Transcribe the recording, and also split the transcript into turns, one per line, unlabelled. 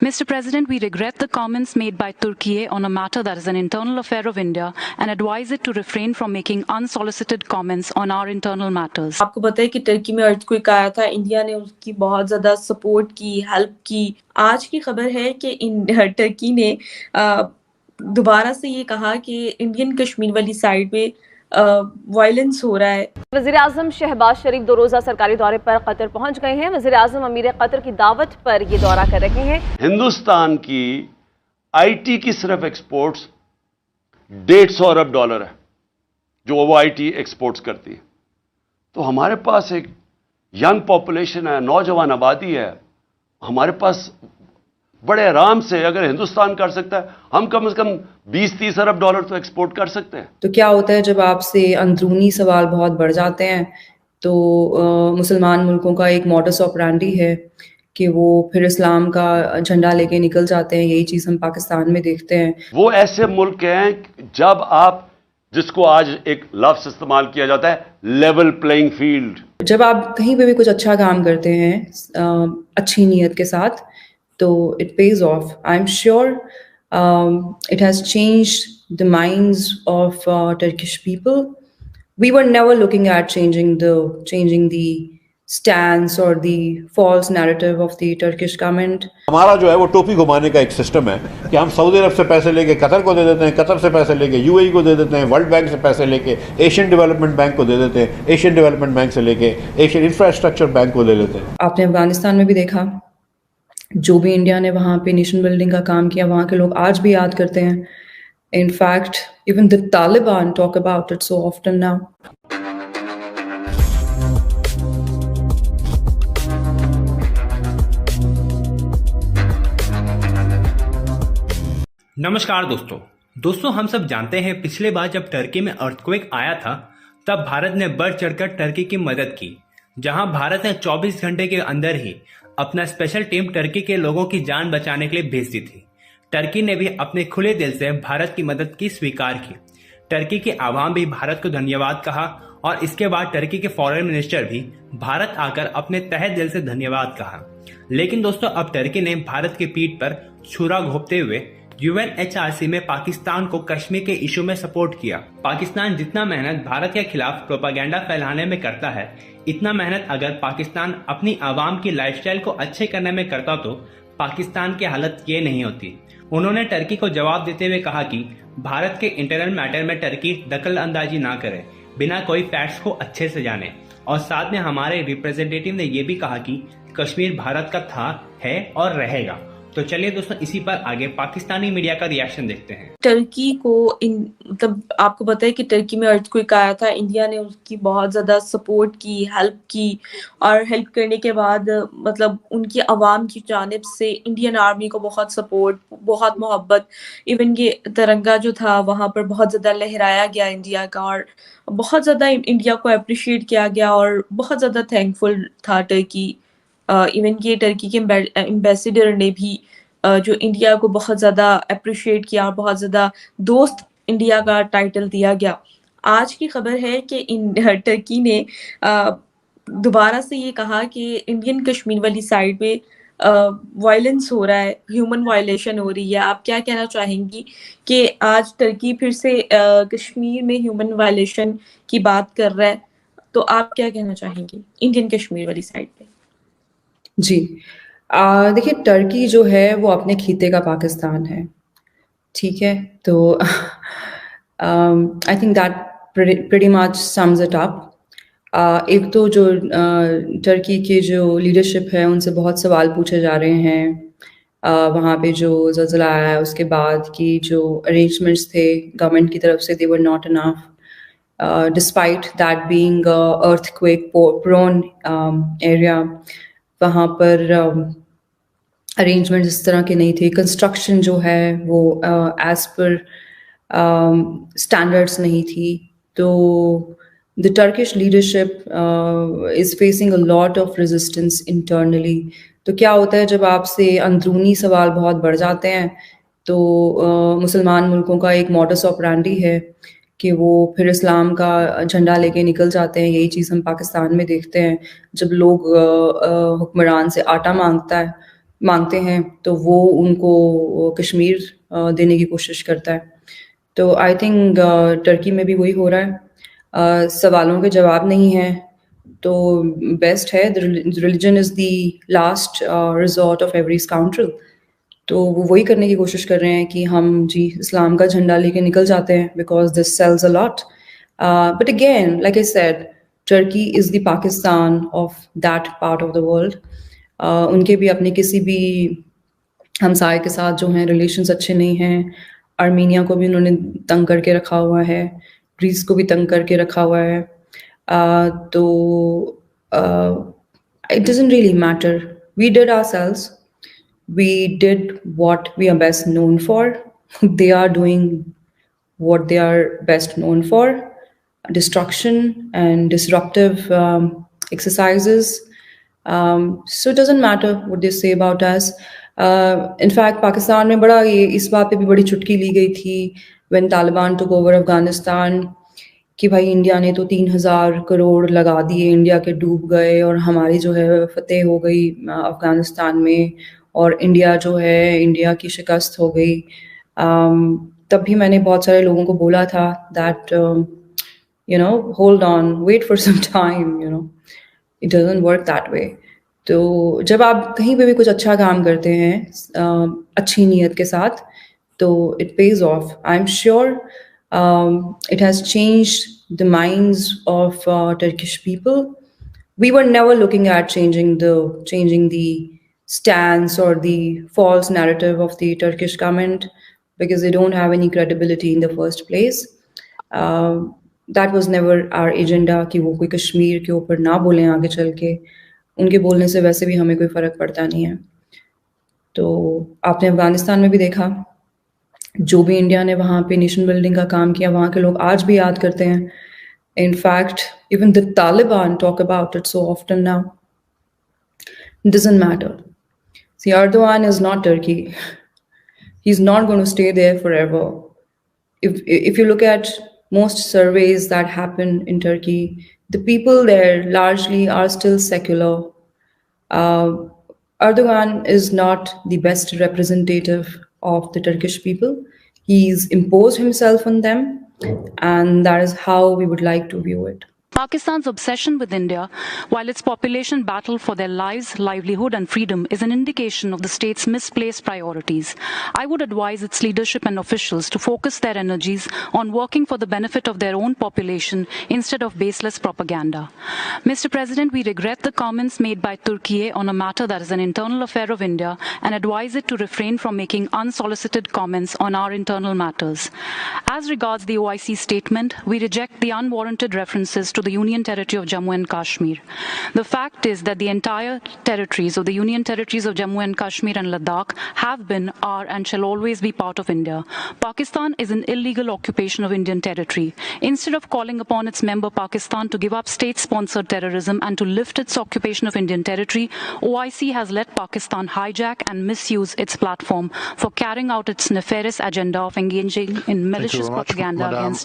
Mr. President, we regret the comments made by Turkey on a matter that is an internal affair of India and advise it to refrain from making unsolicited comments on our internal matters.
आपको पता है कि Turkey में earthquake आया था, India ने उसकी बहुत ज्यादा सपोर्ट की, हेल्प की। आज की खबर है कि टर्की ने दोबारा से ये कहा कि इंडियन कश्मीर वाली साइड पे वायलेंस हो रहा है।
वज़ीर आज़म शहबाज शरीफ 2 रोज़ा सरकारी दौरे पर कतर पहुंच गए हैं। वज़ीर आज़म अमीर कतर की दावत पर ये दौरा कर रहे हैं।
हिंदुस्तान की आईटी की सिर्फ एक्सपोर्ट्स $150 अरब है जो वो आईटी एक्सपोर्ट्स करती है। तो हमारे पास एक यंग पॉपुलेशन है, नौजवान आबादी है। हमारे पास बड़े आराम से अगर हिंदुस्तान कर सकता है, हम कम से कम $20-30 अरब तो एक्सपोर्ट कर सकते हैं।
तो क्या होता है जब आपसे अंदरूनी सवाल बहुत बढ़ जाते हैं तो मुसलमान मुल्कों का एक मॉडस ऑपरेंडी है कि वो फिर इस्लाम का झंडा लेके निकल जाते हैं। यही चीज़ हम पाकिस्तान में देखते हैं।
वो ऐसे मुल्क हैं जब आप, जिसको आज एक लफ्ज़ इस्तेमाल किया जाता है, लेवल प्लेइंग फील्ड।
जब आप कहीं पे भी कुछ अच्छा काम करते हैं अच्छी नीयत के साथ तो it pays off. I'm sure it has changed the minds of Turkish people. We were never looking at changing the stance or the false narrative of the Turkish government.
हमारा जो है वो टोपी घुमाने का एक सिस्टम है कि हम सऊदी अरब से पैसे लेके कतर को दे देते हैं, कतर से पैसे लेके यूएई को दे देते हैं, वर्ल्ड बैंक से पैसे लेके एशियन डेवलपमेंट बैंक को दे देते हैं, एशियन डेवलपमेंट बैंक से लेके एशियन इंफ्रास्ट्रक्चर बैंक को ले लेते हैं।
आपने अफगानिस्तान में भी देखा, जो भी इंडिया ने वहाँ पे नेशन बिल्डिंग का काम किया, वहाँ के लोग आज भी याद करते हैं। In fact even the Taliban talk about it so often now.
नमस्कार दोस्तों, हम सब जानते हैं पिछले बार जब टर्की में अर्थक्वेक आया था तब भारत ने बढ़ चढ़कर टर्की की मदद की, जहां भारत ने 24 घंटे के अंदर ही अपना स्पेशल टीम टर्की के लोगों की जान बचाने के लिए भेज दी थी। टर्की ने भी अपने खुले दिल से भारत की मदद की स्वीकार की। टर्की के आवाम भी भारत को धन्यवाद कहा और इसके बाद टर्की के फॉरेन मिनिस्टर भी भारत आकर अपने तहे दिल से धन्यवाद कहा। लेकिन दोस्तों, अब टर्की ने भारत की पीठ पर छुरा घोंपते हुए यूएनएचआरसी में पाकिस्तान को कश्मीर के इशू में सपोर्ट किया। पाकिस्तान जितना मेहनत भारत के खिलाफ प्रोपागेंडा फैलाने में करता है, इतना मेहनत अगर पाकिस्तान अपनी आवाम की लाइफस्टाइल को अच्छे करने में करता तो पाकिस्तान की हालत ये नहीं होती। उन्होंने टर्की को जवाब देते हुए कहा कि भारत के इंटरनल मैटर में टर्की दखल अंदाजी ना करे, बिना कोई फैक्ट्स को अच्छे से जाने। और साथ में हमारे रिप्रेजेंटेटिव ने ये भी कहा कि कश्मीर भारत का था, है और रहेगा। तो चलिए दोस्तों, इसी पर आगे पाकिस्तानी मीडिया का रिएक्शन देखते हैं।
टर्की को मतलब आपको पता है कि टर्की में अर्थक्वेक आया था, इंडिया ने उसकी बहुत ज्यादा सपोर्ट की, हेल्प की। और हेल्प करने के बाद मतलब उनकी आवाम की जानिब से इंडियन आर्मी को बहुत सपोर्ट, बहुत मोहब्बत। इवन ये तिरंगा जो था वहाँ पर बहुत ज्यादा लहराया गया इंडिया का, और बहुत ज्यादा इंडिया को अप्रिशिएट किया गया और बहुत ज्यादा थैंकफुल था टर्की। इवन कि टर्की के एम्बेसडर ने भी जो इंडिया को बहुत ज़्यादा अप्रिशिएट किया और बहुत ज़्यादा दोस्त इंडिया का टाइटल दिया गया। आज की खबर है कि टर्की ने दोबारा से ये कहा कि इंडियन कश्मीर वाली साइड पे वायलेंस हो रहा है, ह्यूमन वायलेशन हो रही है। आप क्या कहना चाहेंगी कि आज टर्की फिर से कश्मीर में ह्यूमन वायलेशन की बात कर रहा है, तो आप क्या कहना चाहेंगी इंडियन कश्मीर वाली साइड पे?
जी, देखिए, टर्की जो है वो अपने खीते का पाकिस्तान है, ठीक है। तो I think that pretty much sums it up. एक तो जो टर्की के जो लीडरशिप है उनसे बहुत सवाल पूछे जा रहे हैं। वहाँ पे जो ज़लज़ला आया है उसके बाद की जो अरेंजमेंट्स थे गवर्नमेंट की तरफ से, they were not enough despite that being earthquake prone area. वहाँ पर अरेंजमेंट इस तरह के नहीं थे। कंस्ट्रक्शन जो है वो एज पर स्टैंडर्ड्स नहीं थी। तो the Turkish leadership is facing a lot of resistance internally. तो क्या होता है जब आपसे अंदरूनी सवाल बहुत बढ़ जाते हैं तो मुसलमान मुल्कों का एक मॉडस ऑपरेंडी है कि वो फिर इस्लाम का झंडा लेके निकल जाते हैं। यही चीज़ हम पाकिस्तान में देखते हैं। जब लोग हुक्मरान से आटा मांगता है, मांगते हैं तो वो उनको कश्मीर देने की कोशिश करता है। तो आई थिंक टर्की में भी वही हो रहा है। सवालों के जवाब नहीं है तो बेस्ट है religion is the last resort of every scoundrel. तो वो वही करने की कोशिश कर रहे हैं कि हम जी इस्लाम का झंडा लेके निकल जाते हैं because this sells a lot. But again like I said Turkey is the Pakistan of that part of the world. उनके भी अपने किसी भी हमसाए के साथ जो हैं रिलेशंस अच्छे नहीं हैं। आर्मीनिया को भी उन्होंने तंग करके रखा हुआ है, ग्रीस को भी तंग करके रखा हुआ है। तो it doesn't really matter, we did ourselves, we did what we are best known for. They are doing what they are best known for, destruction and disruptive exercises. So it doesn't matter what they say about us. In fact, Pakistan में बड़ा ये इस बात पे भी बड़ी चुटकी ली गई थी when Taliban took over Afghanistan कि भाई इंडिया ने तो 3000 करोड़ लगा दिए, इंडिया के डूब गए और हमारी जो है फतेह हो गई अफगानिस्तान में और इंडिया जो है इंडिया की शिकस्त हो गई। तब भी मैंने बहुत सारे लोगों को बोला था that you know hold on, wait for some time, you know it doesn't work that way. तो जब आप कहीं पे भी कुछ अच्छा काम करते हैं अच्छी नीयत के साथ तो it pays of. I am sure it has changed the minds of Turkish people. We were never looking at changing the stance or the false narrative of the Turkish government because they don't have any credibility in the first place. That was never our agenda कि वो कोई कश्मीर के ऊपर ना बोलें आगे चल के। उनके बोलने से वैसे भी हमें कोई फ़र्क पड़ता नहीं है। तो आपने अफगानिस्तान में भी देखा जो भी इंडिया ने वहाँ पे नेशन बिल्डिंग का काम किया, वहाँ के लोग आज भी याद करते हैं। In fact even the Taliban talk about it so often now. It doesn't matter. See, Erdogan is not Turkey. He's not going to stay there forever. If you look at most surveys that happen in Turkey, the people there largely are still secular. Erdogan is not the best representative of the Turkish people. He's imposed himself on them, and that is how we would like to view it.
Pakistan's obsession with India, while its population battle for their lives, livelihood and freedom is an indication of the state's misplaced priorities. I would advise its leadership and officials to focus their energies on working for the benefit of their own population instead of baseless propaganda. Mr. President, we regret the comments made by Turkey on a matter that is an internal affair of India and advise it to refrain from making unsolicited comments on our internal matters. As regards the OIC statement, we reject the unwarranted references to the Union Territory of Jammu and Kashmir. The fact is that the entire territories of the Union Territories of Jammu and Kashmir and Ladakh have been, are and shall always be part of India. Pakistan is an illegal occupation of Indian territory. Instead of calling upon its member Pakistan to give up state-sponsored terrorism and to lift its occupation of Indian territory, OIC has let Pakistan hijack and misuse its platform for carrying out its nefarious agenda of engaging in malicious propaganda against